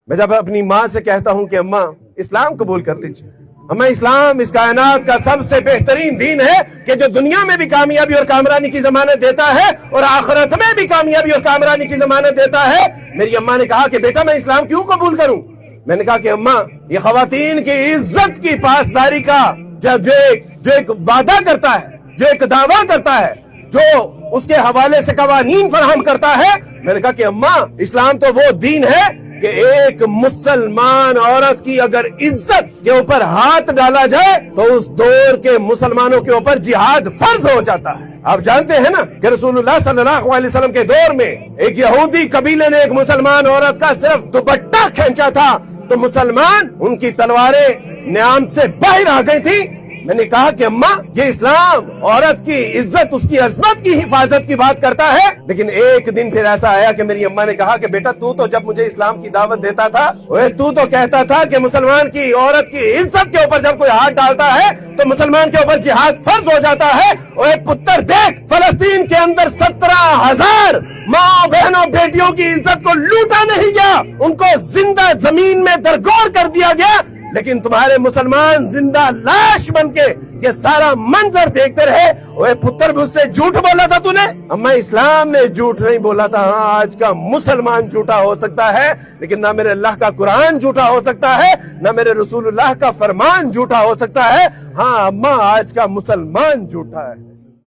میں جب اپنی ماں سے کہتا ہوں کہ اماں اسلام قبول کر لیجیے، اماں اسلام اس کائنات کا سب سے بہترین دین ہے کہ جو دنیا میں بھی کامیابی اور کامرانی کی ضمانت دیتا ہے اور آخرت میں بھی کامیابی اور کامرانی کی ضمانت دیتا ہے۔ میری اماں نے کہا کہ بیٹا میں اسلام کیوں قبول کروں؟ میں نے کہا کہ اماں یہ خواتین کی عزت کی پاسداری کا جو ایک وعدہ کرتا ہے، جو ایک دعویٰ کرتا ہے، جو اس کے حوالے سے قوانین فراہم کرتا ہے۔ میں نے کہا کہ اماں اسلام تو وہ دین ہے کہ ایک مسلمان عورت کی اگر عزت کے اوپر ہاتھ ڈالا جائے تو اس دور کے مسلمانوں کے اوپر جہاد فرض ہو جاتا ہے۔ آپ جانتے ہیں نا کہ رسول اللہ صلی اللہ علیہ وسلم کے دور میں ایک یہودی قبیلے نے ایک مسلمان عورت کا صرف دوپٹہ کھینچا تھا تو مسلمان ان کی تلواریں نیام سے باہر آ گئی تھی۔ میں نے کہا کہ اماں یہ اسلام عورت کی عزت، اس کی عظمت کی حفاظت کی بات کرتا ہے، لیکن ایک دن پھر ایسا آیا کہ میری اماں نے کہا کہ بیٹا تو جب مجھے اسلام کی دعوت دیتا تھا تو کہتا تھا کہ مسلمان کی عورت کی عزت کے اوپر جب کوئی ہاتھ ڈالتا ہے تو مسلمان کے اوپر جہاد فرض ہو جاتا ہے۔ اوے پتر دیکھ، فلسطین کے اندر 17,000 ماں بہنوں بیٹیوں کی عزت کو لوٹا نہیں گیا، ان کو زندہ زمین میں درگور کر دیا گیا، لیکن تمہارے مسلمان زندہ لاش بن کے یہ سارا منظر دیکھتے رہے۔ اوے پتر مجھ سے جھوٹ بولا تھا تو نے؟ اما اسلام نے جھوٹ نہیں بولا تھا۔ ہاں آج کا مسلمان جھوٹا ہو سکتا ہے، لیکن نہ میرے اللہ کا قرآن جھوٹا ہو سکتا ہے، نہ میرے رسول اللہ کا فرمان جھوٹا ہو سکتا ہے۔ ہاں اما آج کا مسلمان جھوٹا ہے۔